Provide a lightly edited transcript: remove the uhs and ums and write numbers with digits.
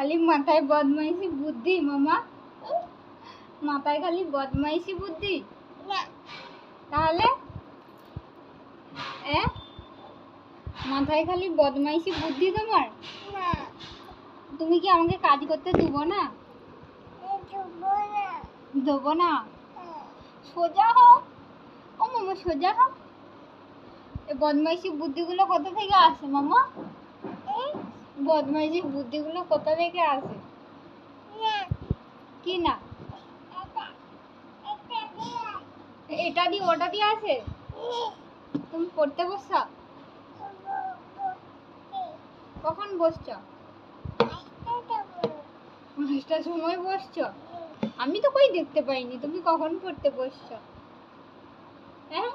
খালি মাথায় বদমাইশি বুদ্ধি মামা, মাথায় খালি বদমাইশি বুদ্ধি। তাহলে মাথায় খালি বদমাইশি বুদ্ধি তোমার? তুমি কি আমাকে কাজ করতে দেবো না? দেবো না? সোজা হও। ও মামা সোজা হও। এই বদমাইশি বুদ্ধিগুলো কোথা থেকে আসে মামা? বদমাইশি বুদ্ধিগুলো কোথা থেকে আসে? কি না? এটা দিয়ে ওটা দিয়ে আসে? তুমি পড়তে বসছো? কখন বসছো? 5টার সময় বসছো? আমি তো কই দেখতে পাইনি তুমি কখন পড়তে বসছো। হ্যাঁ